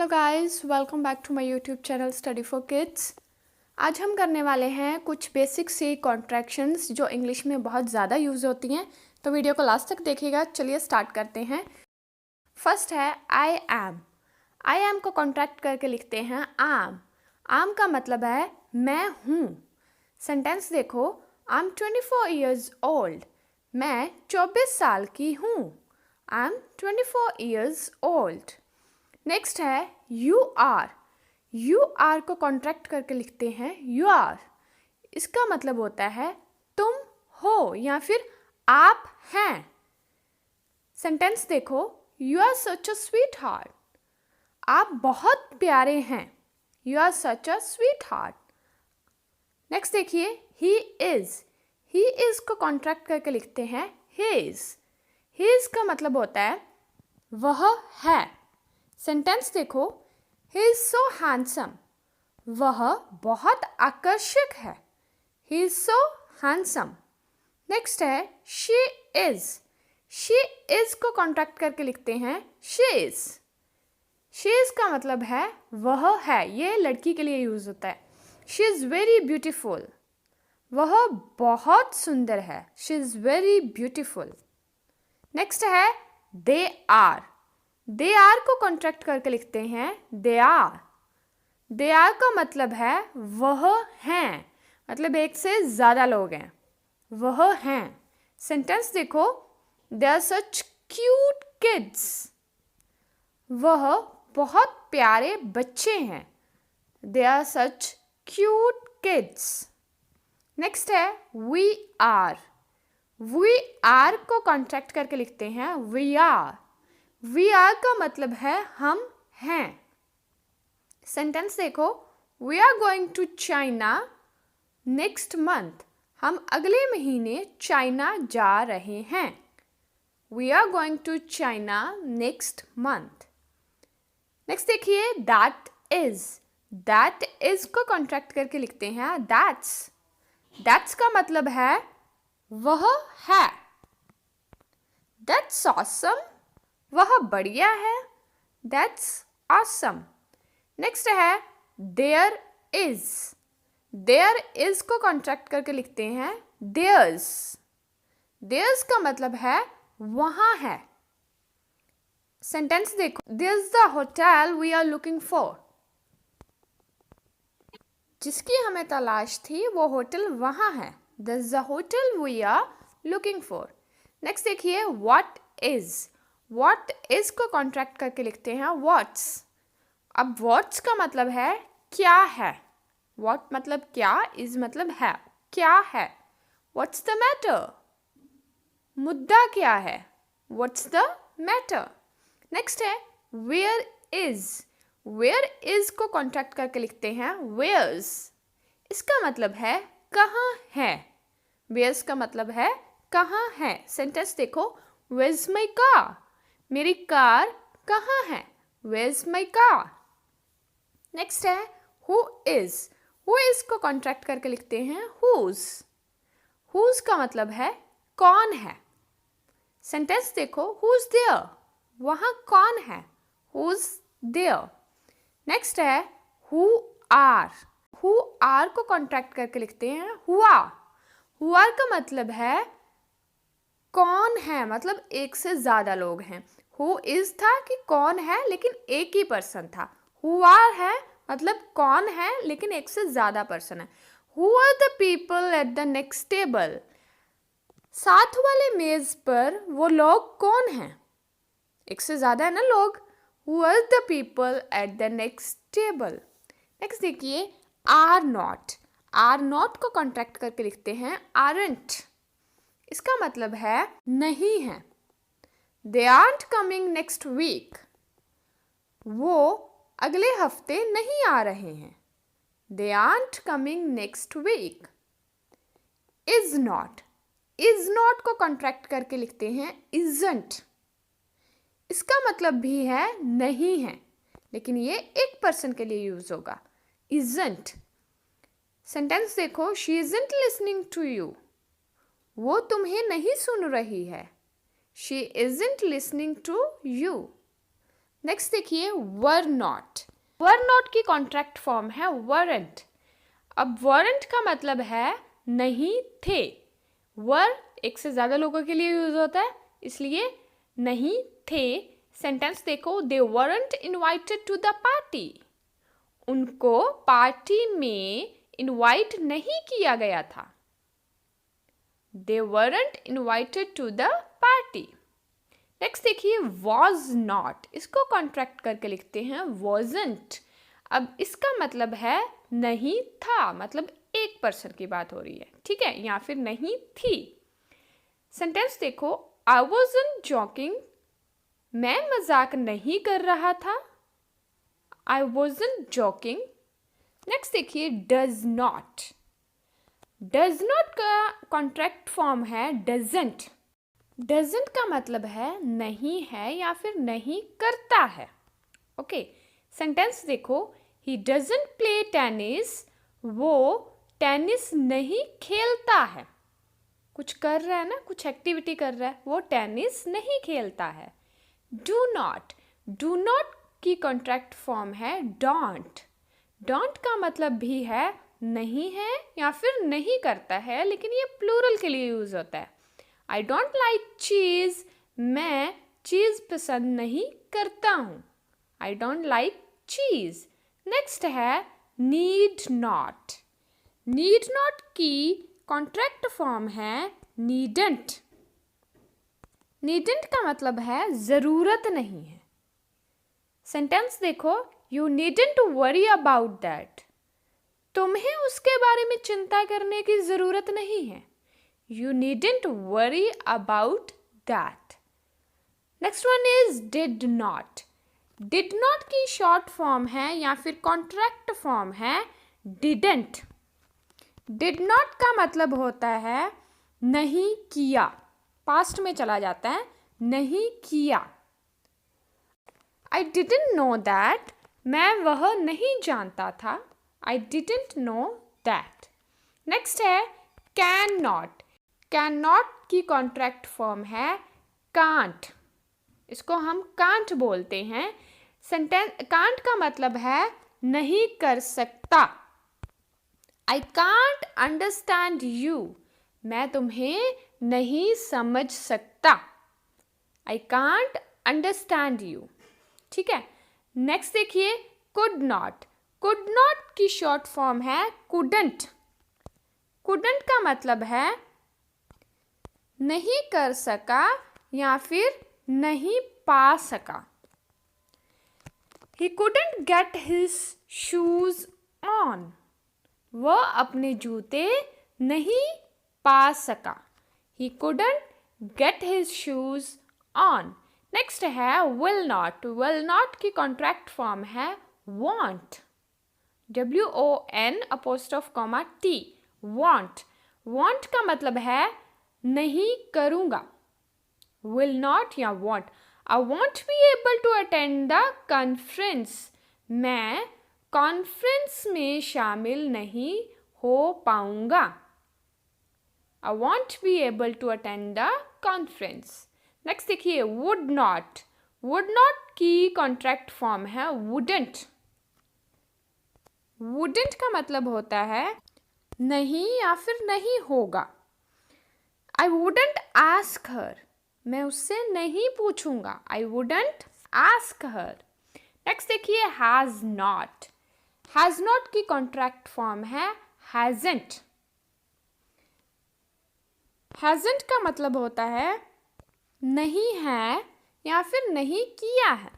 Hello guys, welcome back to my YouTube channel study for kids. आज हम करने वाले हैं कुछ बेसिक सी कॉन्ट्रैक्शंस जो इंग्लिश में बहुत ज़्यादा यूज़ होती हैं। तो वीडियो को लास्ट तक देखिएगा। चलिए स्टार्ट करते हैं। फर्स्ट है आई एम। आई एम को कॉन्ट्रैक्ट करके लिखते हैं आम। आम का मतलब है मैं हूँ। सेंटेंस देखो, आई एम 24 ईयर्स ओल्ड। मैं 24 साल की हूँ। I am 24 years old. Next है यू आर। यू आर को कॉन्ट्रैक्ट करके लिखते हैं यू आर। इसका मतलब होता है तुम हो या फिर आप हैं। सेंटेंस देखो, you are such a sweetheart. आप बहुत प्यारे हैं। You are such a sweetheart. Next देखिए, ही इज। ही इज को कॉन्ट्रैक्ट करके लिखते हैं ही इज। ही इज का मतलब होता है वह है। सेंटेंस देखो, ही इज सो हैंडसम। वह बहुत आकर्षक है। He is so handsome. Next है शी इज। शी इज को कॉन्ट्रैक्ट करके लिखते हैं शी इज। शी इज का मतलब है वह है। ये लड़की के लिए यूज होता है। She is very beautiful. वह बहुत सुंदर है। She is very beautiful. Next है दे आर। दे आर को कॉन्ट्रैक्ट करके लिखते हैं दे आर। दे आर का मतलब है वह हैं, मतलब एक से ज़्यादा लोग हैं। वह हैं। सेंटेंस देखो, they are such cute kids. वह बहुत प्यारे बच्चे हैं। They are such cute kids. Next है वी आर। वी आर को कॉन्ट्रैक्ट करके लिखते हैं वी आर। वी आर का मतलब है हम हैं। सेंटेंस देखो, we are going to China next month. हम अगले महीने चाइना जा रहे हैं। We are going to China next month. Next देखिए दैट इज। दैट इज को कॉन्ट्रैक्ट करके लिखते हैं दैट्स। दैट्स का मतलब है वह है। That's awesome. वह बढ़िया है। That's awesome. नेक्स्ट है देयर इज। देयर इज को कॉन्ट्रैक्ट करके लिखते हैं देयर्स। देयर्स का मतलब है वहाँ है। सेंटेंस देखो, this is the hotel we are looking for. जिसकी हमें तलाश थी वो होटल वहाँ है। This is the hotel we are looking for. Next देखिए व्हाट इज। व्हाट इज को कॉन्ट्रैक्ट करके लिखते हैं व्हाट्स। अब व्हाट्स का मतलब है क्या है। व्हाट मतलब क्या, इज मतलब है, क्या है। What's the matter. मुद्दा क्या है। What's the matter. नेक्स्ट है वेयर इज। वेयर इज को कॉन्ट्रैक्ट करके लिखते हैं वेयर्स। इसका मतलब है कहाँ है। वेयर्स का मतलब है कहाँ है। सेंटेंस देखो, वेयर इज माई कार। मेरी कार कहाँ है। Where is my car. Next है हु इज। हु इज को कॉन्ट्रैक्ट करके लिखते हैं हुज। हुज का मतलब है कौन है। सेंटेंस देखो, हुज देयर। वहाँ कौन है। Who's there. नेक्स्ट है हु आर। हु आर को कॉन्ट्रैक्ट करके लिखते हैं हुआ। हुआ का मतलब है कौन है, मतलब एक से ज़्यादा लोग हैं। हु इज था कि कौन है, लेकिन एक ही पर्सन था। हु आर है मतलब कौन है लेकिन एक से ज़्यादा पर्सन है। Who are the people at the next table. साथ वाले मेज पर वो लोग कौन हैं। एक से ज़्यादा है ना लोग। Who are the people at the next table. Next देखिए आर नॉट। आर नॉट को कॉन्ट्रैक्ट करके लिखते हैं आरंट। इसका मतलब है नहीं है। They aren't coming next week. वो अगले हफ्ते नहीं आ रहे हैं। They aren't coming next week. Is not. Is not को कॉन्ट्रैक्ट करके लिखते हैं इजंट। इसका मतलब भी है नहीं है, लेकिन ये एक पर्सन के लिए यूज होगा इजंट। सेंटेंस देखो, she isn't listening to you. वो तुम्हें नहीं सुन रही है। She isn't listening to you. Next देखिए वर नॉट। वर नॉट की कॉन्ट्रैक्ट फॉर्म है वरंट। अब वरंट का मतलब है नहीं थे। वर एक से ज़्यादा लोगों के लिए यूज होता है, इसलिए नहीं थे। सेंटेंस देखो, they weren't invited to the party. उनको पार्टी में इनवाइट नहीं किया गया था। They weren't invited to the party. Next देखिए वॉज नॉट। इसको कॉन्ट्रैक्ट करके लिखते हैं वॉजंट। अब इसका मतलब है नहीं था, मतलब एक पर्सन की बात हो रही है, ठीक है, या फिर नहीं थी। सेंटेंस देखो, आई वॉजंट जॉकिंग। मैं मजाक नहीं कर रहा था। I wasn't joking. नेक्स्ट देखिए डज नॉट। डज नॉट का कॉन्ट्रैक्ट फॉर्म है डजंट। डजंट का मतलब है नहीं है या फिर नहीं करता है। ओके, सेंटेंस देखो, ही डजंट प्ले टेनिस। वो टेनिस नहीं खेलता है। कुछ कर रहा है ना, कुछ एक्टिविटी कर रहा है, वो टेनिस नहीं खेलता है। Do not. डू नॉट की कॉन्ट्रैक्ट फॉर्म है डोंट। डोंट का मतलब भी है नहीं है या फिर नहीं करता है, लेकिन ये प्लूरल के लिए यूज होता है। आई डोंट लाइक चीज। मैं चीज पसंद नहीं करता हूँ। आई डोंट लाइक चीज। नेक्स्ट है नीड नॉट। नीड नॉट की कॉन्ट्रैक्ट फॉर्म है नीडंट। नीडंट का मतलब है जरूरत नहीं है। सेंटेंस देखो, you needn't worry about that. तुम्हें उसके बारे में चिंता करने की जरूरत नहीं है। You needn't worry about that. Next one is did not. Did not की short form है या फिर contract form है didn't. Did not का मतलब होता है नहीं किया, past में चला जाता है, नहीं किया। I didn't know that. मैं वह नहीं जानता था। I didn't know that. Next है can not. कैन नॉट की कॉन्ट्रैक्ट फॉर्म है कांट। इसको हम कांट बोलते हैं। सेंटेंस कांट का मतलब है नहीं कर सकता। I can't understand you. मैं तुम्हें नहीं समझ सकता। आई कांट अंडरस्टैंड यू, ठीक है। नेक्स्ट देखिए कुड नॉट। कुड नॉट की शॉर्ट फॉर्म है कुडंट। कुडंट का मतलब है नहीं कर सका या फिर नहीं पा सका। He couldn't get his shoes on. वह अपने जूते नहीं पा सका। He couldn't get his shoes on. Next है will not. Will not की कॉन्ट्रैक्ट फॉर्म है want. WON'(T). Want. Want का मतलब है नहीं करूँगा। Will not या want. I won't be able to attend the conference. मैं कॉन्फ्रेंस में शामिल नहीं हो पाऊँगा। I won't be able to attend the conference. Next देखिए would not. Would not की कॉन्ट्रैक्ट फॉर्म है wouldn't. Wouldn't का मतलब होता है नहीं या फिर नहीं होगा। I wouldn't ask her. मैं उससे नहीं पूछूंगा। I wouldn't ask her. Next देखिए has not. Has not की कॉन्ट्रैक्ट फॉर्म है hasn't. Hasn't का मतलब होता है नहीं है या फिर नहीं किया है।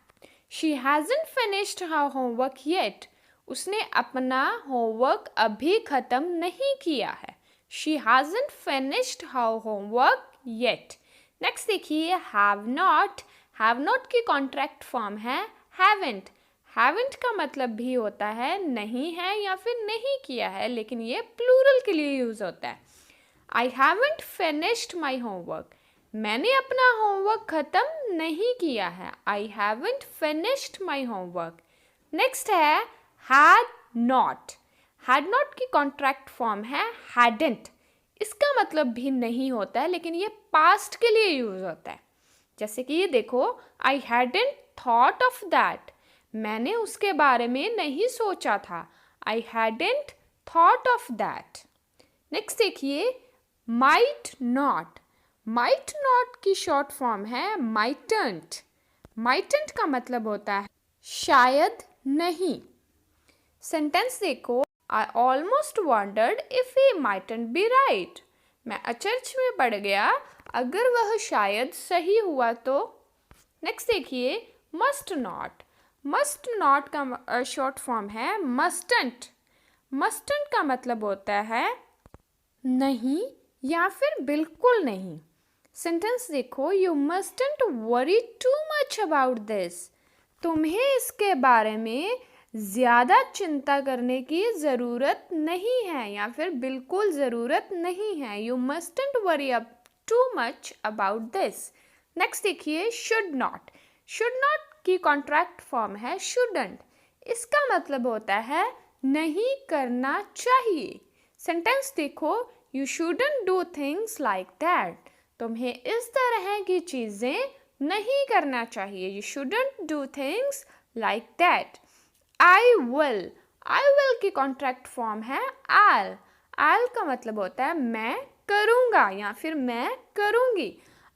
She hasn't finished her homework yet. उसने अपना होमवर्क अभी ख़त्म नहीं किया है। She hasn't finished her homework yet. Next देखिए have not. Have not की कॉन्ट्रैक्ट फॉर्म है haven't. Haven't का मतलब भी होता है नहीं है या फिर नहीं किया है, लेकिन ये प्लूरल के लिए यूज होता है। I haven't finished my homework. मैंने अपना होमवर्क ख़त्म नहीं किया है। I haven't finished my homework. Next है had not. Had not की कॉन्ट्रैक्ट फॉर्म है hadn't. इसका मतलब भी नहीं होता है, लेकिन ये पास्ट के लिए यूज होता है। जैसे कि ये देखो I hadn't thought of that. मैंने उसके बारे में नहीं सोचा था. I hadn't thought of that. Next देखिए might not. might not की शॉर्ट फॉर्म है mightn't. mightn't का मतलब होता है शायद नहीं. सेंटेंस देखो I almost wondered if he mightn't be right. मैं अचरज में पड़ गया अगर वह शायद सही हुआ तो. नेक्स्ट देखिए must not. must not का शॉर्ट फॉर्म है mustn't. mustn't का मतलब होता है नहीं या फिर बिल्कुल नहीं. सेंटेंस देखो you mustn't worry too much about this. तुम्हें इसके बारे में ज़्यादा चिंता करने की ज़रूरत नहीं है या फिर बिल्कुल ज़रूरत नहीं है. You mustn't worry up too much about this. Next देखिए should not. should not की कॉन्ट्रैक्ट फॉर्म है shouldn't. इसका मतलब होता है नहीं करना चाहिए. सेंटेंस देखो you shouldn't do things like that. तुम्हें इस तरह की चीज़ें नहीं करना चाहिए. You shouldn't do things like that. I will. I will की कॉन्ट्रैक्ट फॉर्म है I'll. I'll का मतलब होता है मैं करूँगा या फिर मैं करूँगी.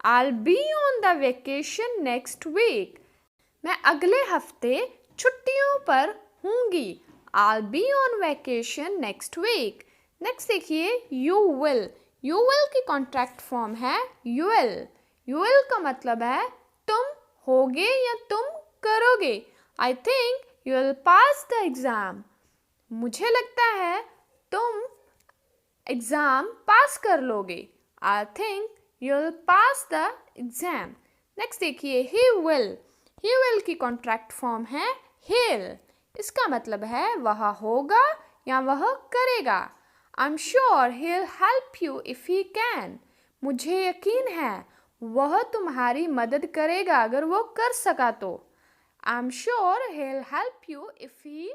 I'll be on the vacation next week. मैं अगले हफ्ते छुट्टियों पर हूँगी. I'll be on vacation next week. Next देखिए you will. you will की कॉन्ट्रैक्ट फॉर्म है you will. you will का मतलब है तुम होगे या तुम करोगे. I think you will pass the exam. मुझे लगता है तुम एग्ज़ाम पास कर लोगे. I think you will pass the exam. Next देखिए he will. he will की कॉन्ट्रैक्ट फॉर्म है he'll. इसका मतलब है वह होगा या वह करेगा. I'm sure he'll help you if he can. मुझे यकीन है वह तुम्हारी मदद करेगा अगर वो कर सका तो. I'm sure he'll help you if he